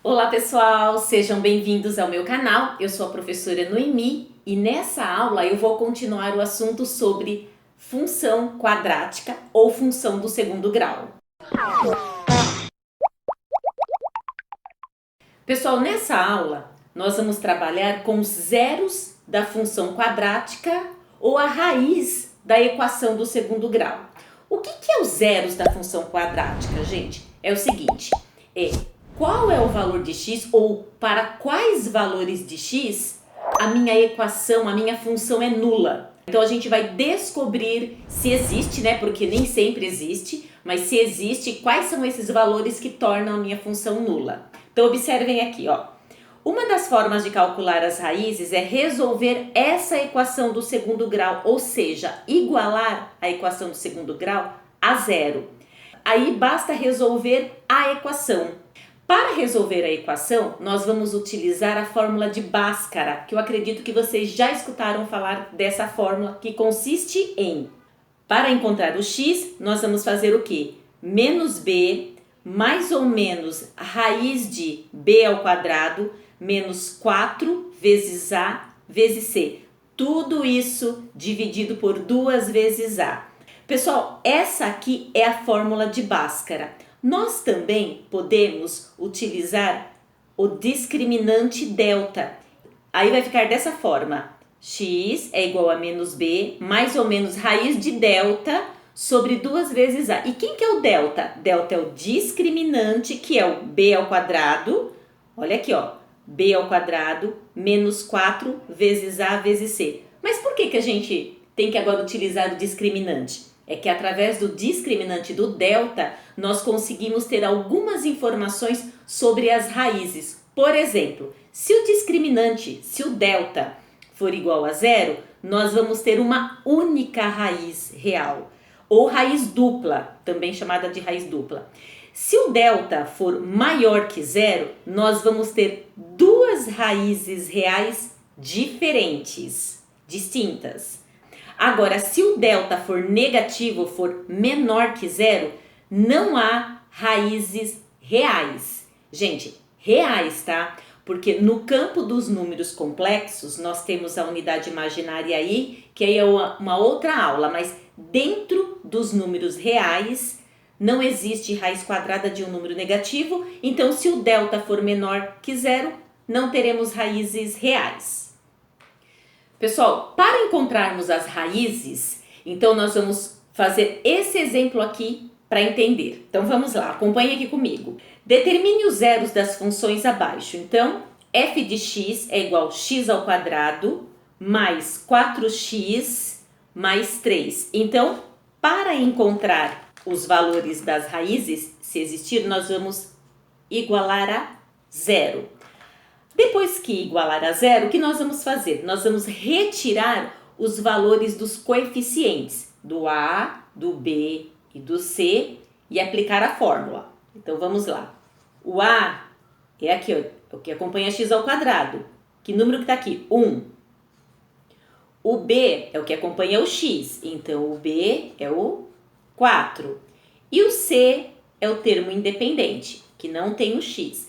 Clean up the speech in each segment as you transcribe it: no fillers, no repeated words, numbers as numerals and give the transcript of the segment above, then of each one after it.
Olá pessoal, sejam bem-vindos ao meu canal. Eu sou a professora Noemi e nessa aula eu vou continuar o assunto sobre função quadrática ou função do segundo grau. Pessoal, nessa aula nós vamos trabalhar com os zeros da função quadrática ou a raiz da equação do segundo grau. O que é os zeros da função quadrática, gente? É o seguinte, qual é o valor de x ou para quais valores de x a minha equação, a minha função é nula. Então a gente vai descobrir se existe, né? Porque nem sempre existe, mas se existe, quais são esses valores que tornam a minha função nula. Então observem aqui, ó. Uma das formas de calcular as raízes é resolver essa equação do segundo grau, ou seja, igualar a equação do segundo grau a zero. Aí basta resolver a equação. Para resolver a equação, nós vamos utilizar a fórmula de Bhaskara, que eu acredito que vocês já escutaram falar dessa fórmula, que consiste em, para encontrar o x, nós vamos fazer o quê? Menos b, mais ou menos raiz de b ao quadrado, menos 4 vezes a vezes c. Tudo isso dividido por 2 vezes a. Pessoal, essa aqui é a fórmula de Bhaskara. Nós também podemos utilizar o discriminante delta. Aí vai ficar dessa forma: x é igual a menos b, mais ou menos raiz de delta sobre 2 vezes a. E quem que é o delta? Delta é o discriminante, que é o b ao quadrado. Olha aqui, ó, b ao quadrado menos 4 vezes a vezes c. Mas por que a gente tem que agora utilizar o discriminante? É que através do discriminante do delta, nós conseguimos ter algumas informações sobre as raízes. Por exemplo, se o discriminante, se o delta for igual a zero, nós vamos ter uma única raiz real, ou raiz dupla, também chamada de raiz dupla. Se o delta for maior que zero, nós vamos ter duas raízes reais diferentes, distintas. Agora, se o delta for negativo, for menor que zero, não há raízes reais. Gente, reais, tá? Porque no campo dos números complexos, nós temos a unidade imaginária aí, que aí é uma outra aula, mas dentro dos números reais, não existe raiz quadrada de um número negativo, então se o delta for menor que zero, não teremos raízes reais. Pessoal, para encontrarmos as raízes, então nós vamos fazer esse exemplo aqui para entender. Então vamos lá, acompanhe aqui comigo. Determine os zeros das funções abaixo. Então, f de x é igual a x ao quadrado mais 4x mais 3. Então, para encontrar os valores das raízes, se existir, nós vamos igualar a zero. Depois que igualar a zero, o que nós vamos fazer? Nós vamos retirar os valores dos coeficientes do a, do b e do c e aplicar a fórmula. Então vamos lá. O a é aqui, ó, o que acompanha x ao quadrado. Que número que está aqui? 1. O b é o que acompanha o x, então o b é o 4. E o c é o termo independente, que não tem o x.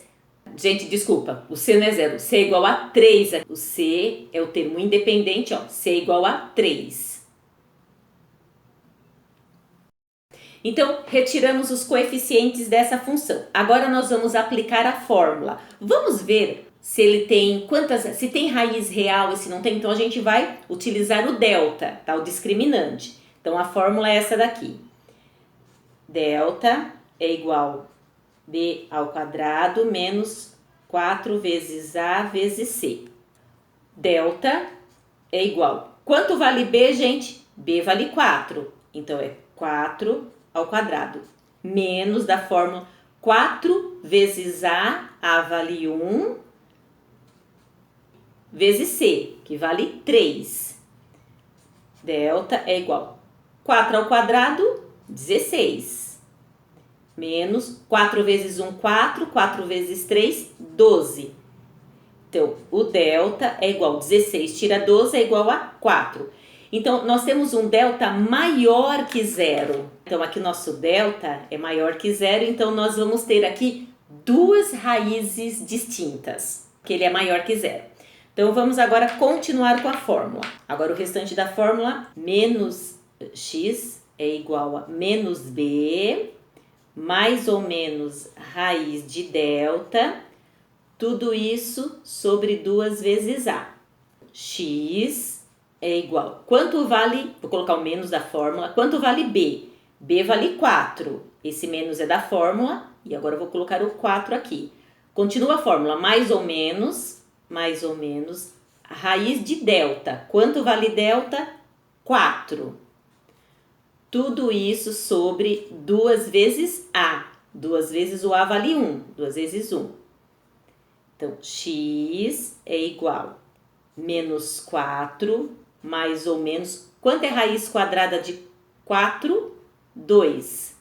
Gente, desculpa, o C não é zero, C é igual a 3. O C é o termo independente, ó, C é igual a 3. Então, retiramos os coeficientes dessa função. Agora nós vamos aplicar a fórmula. Vamos ver se ele tem se tem raiz real e se não tem. Então a gente vai utilizar o delta, tá? O discriminante. Então a fórmula é essa daqui. Delta é igual a b ao quadrado menos 4 vezes a vezes c. Delta é igual. Quanto vale b, gente? B vale 4. Então é 4 ao quadrado. Menos da fórmula 4 vezes a vale 1, vezes c, que vale 3. Delta é igual. 4 ao quadrado, 16. Menos 4 vezes 1, 4, 4 vezes 3, 12. Então, o delta é igual a 16, tira 12 é igual a 4. Então, nós temos um delta maior que zero. Então, aqui o nosso delta é maior que zero, então nós vamos ter aqui duas raízes distintas, que ele é maior que zero. Então, vamos agora continuar com a fórmula. Agora, o restante da fórmula, menos x é igual a menos b, mais ou menos raiz de delta, tudo isso sobre 2 vezes a. X é igual, quanto vale, vou colocar o menos da fórmula, quanto vale b? B vale 4, esse menos é da fórmula, e agora eu vou colocar o 4 aqui. Continua a fórmula, mais ou menos, raiz de delta. Quanto vale delta? 4. Tudo isso sobre 2 vezes a. 2 vezes o a vale 1, 2 vezes 1. Então, x é igual menos 4, mais ou menos... Quanto é raiz quadrada de 4? 2.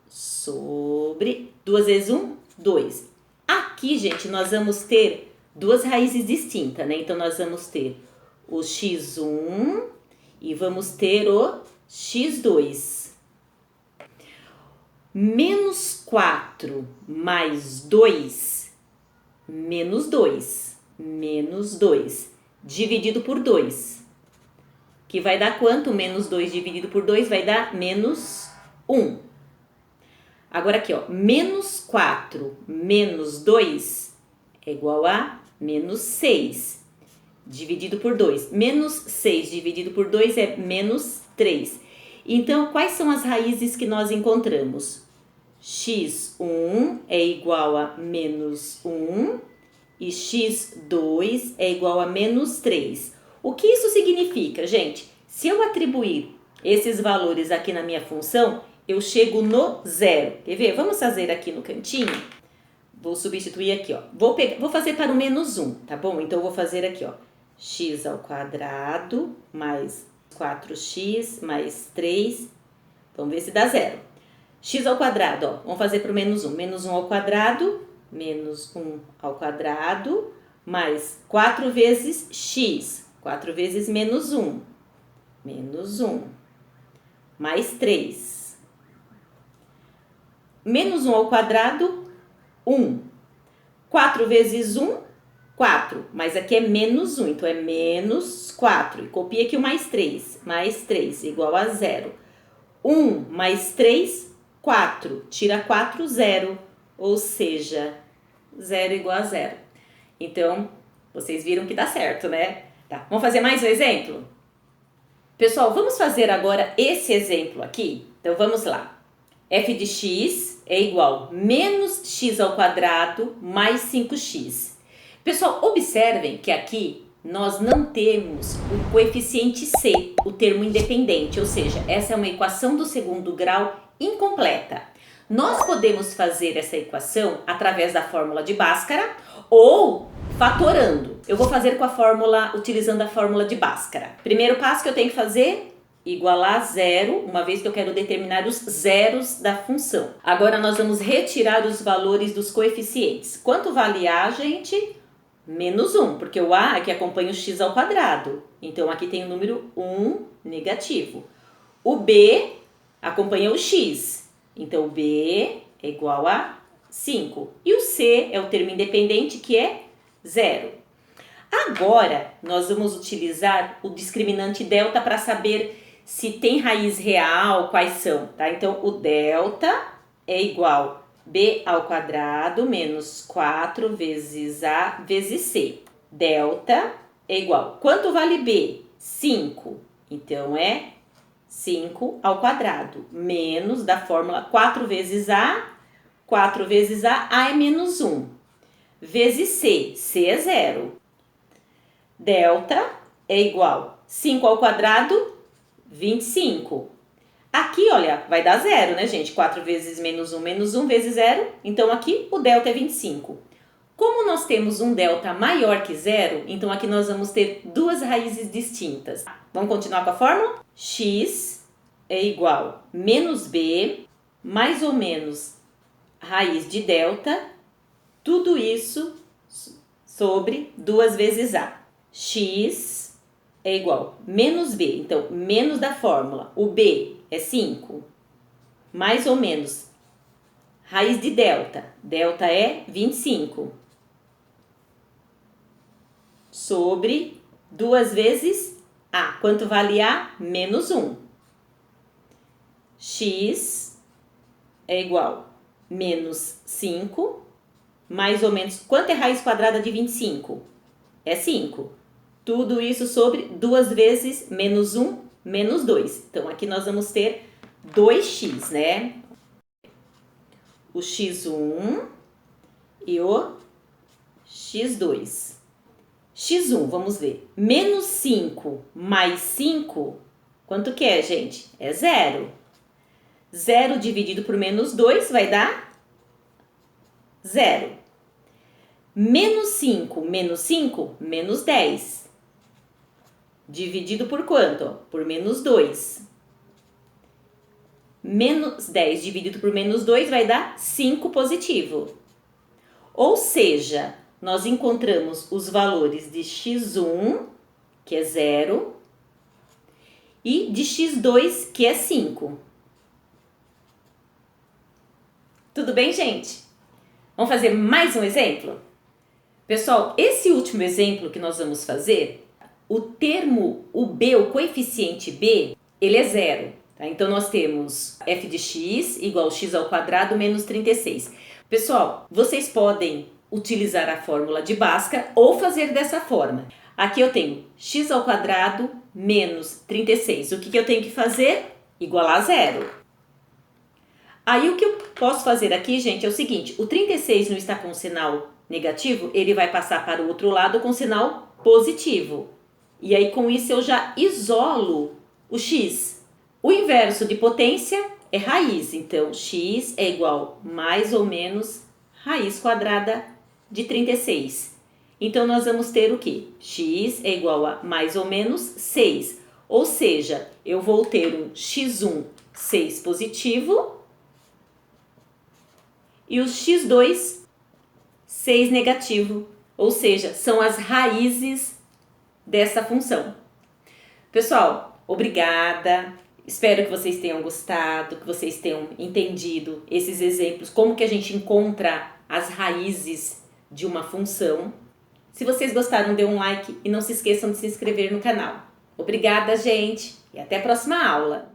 Sobre 2 vezes 1, 2. Aqui, gente, nós vamos ter duas raízes distintas, né? Então, nós vamos ter o x1 e vamos ter o x2. Menos 4 mais 2, menos 2. Menos 2, dividido por 2. Que vai dar quanto? Menos 2 dividido por 2 vai dar menos 1. Agora aqui, ó, menos 4 menos 2 é igual a menos 6, dividido por 2. Menos 6 dividido por 2 é menos 3. Então, quais são as raízes que nós encontramos? x1 é igual a menos 1 e x2 é igual a menos 3. O que isso significa, gente? Se eu atribuir esses valores aqui na minha função, eu chego no zero. Quer ver? Vamos fazer aqui no cantinho. Vou substituir aqui, ó. Vou fazer para o menos 1, tá bom? Então, eu vou fazer aqui, ó. X ao quadrado mais 4x mais 3. Vamos ver se dá zero. X ao quadrado, ó. Vamos fazer para o menos 1. Menos 1 ao quadrado, menos 1 ao quadrado, mais 4 vezes x. 4 vezes menos 1. Menos 1. Mais 3. Menos 1 ao quadrado, 1. 4 vezes 1, 4. Mas aqui é menos 1, então é menos 4. E copia aqui o mais 3. Mais 3 igual a 0. 1 mais 3, 4. Tira 4, 0. Ou seja, 0 igual a 0. Então, vocês viram que dá certo, né? Tá, vamos fazer mais um exemplo? Pessoal, vamos fazer agora esse exemplo aqui? Então, vamos lá. F de x é igual a menos x ao quadrado mais 5x. Pessoal, observem que aqui nós não temos o coeficiente c, o termo independente, ou seja, essa é uma equação do segundo grau incompleta. Nós podemos fazer essa equação através da fórmula de Bhaskara ou fatorando. Eu vou fazer com a fórmula, utilizando a fórmula de Bhaskara. Primeiro passo que eu tenho que fazer, igualar zero, uma vez que eu quero determinar os zeros da função. Agora nós vamos retirar os valores dos coeficientes. Quanto vale a, gente? Menos 1, porque o a é que acompanha o x ao quadrado. Então aqui tem o número 1 negativo. O b acompanha o x. Então o b é igual a 5. E o c é o termo independente, que é 0. Agora, nós vamos utilizar o discriminante delta para saber se tem raiz real, quais são, tá? Então, o delta é igual a b ao quadrado menos 4 vezes a vezes c. Delta é igual, quanto vale b? 5. Então, é 5 ao quadrado, menos da fórmula 4 vezes a é menos 1, vezes c, c é 0. Delta é igual 5 ao quadrado, 25. Aqui, olha, vai dar 0, né, gente? 4 vezes menos 1 vezes 0. Então, aqui o delta é 25. Como nós temos um delta maior que 0, então aqui nós vamos ter duas raízes distintas. Vamos continuar com a fórmula? X é igual a menos b, mais ou menos raiz de delta, tudo isso sobre 2 vezes a. X é igual a menos b, então menos da fórmula, o b é 5, mais ou menos Raiz de delta. Delta é 25. Sobre 2 vezes A. Quanto vale A? Menos 1. X é igual a menos 5, mais ou menos. Quanto é raiz quadrada de 25? É 5. Tudo isso sobre 2 vezes menos 1, menos 2. Então, aqui nós vamos ter 2x, né? O x1 e o x2. x1, vamos ver. Menos 5 mais 5, quanto que é, gente? É 0. 0 dividido por menos 2 vai dar 0. Menos 5 menos 5, menos 10. Dividido por quanto? Por menos 2. Menos 10 dividido por menos 2 vai dar 5 positivo. Ou seja, nós encontramos os valores de x1, que é 0, e de x2, que é 5. Tudo bem, gente? Vamos fazer mais um exemplo? Pessoal, esse último exemplo que nós vamos fazer, o termo, o b, o coeficiente b, ele é 0. Tá? Então, nós temos f de x igual a x ao quadrado menos 36. Pessoal, vocês podem utilizar a fórmula de Bhaskara ou fazer dessa forma. Aqui eu tenho x ao quadrado menos 36. O que eu tenho que fazer? Igualar a 0. Aí o que eu posso fazer aqui, gente, é o seguinte. O 36 não está com sinal negativo, ele vai passar para o outro lado com sinal positivo. E aí com isso eu já isolo o x. O inverso de potência é raiz. Então, x é igual mais ou menos raiz quadrada de 36. Então, nós vamos ter o quê? X é igual a mais ou menos 6. Ou seja, eu vou ter um x1, 6 positivo, e o x2, 6 negativo. Ou seja, são as raízes dessa função. Pessoal, obrigada. Espero que vocês tenham gostado, que vocês tenham entendido esses exemplos, como que a gente encontra as raízes de uma função. Se vocês gostaram, dê um like e não se esqueçam de se inscrever no canal. Obrigada, gente, e até a próxima aula!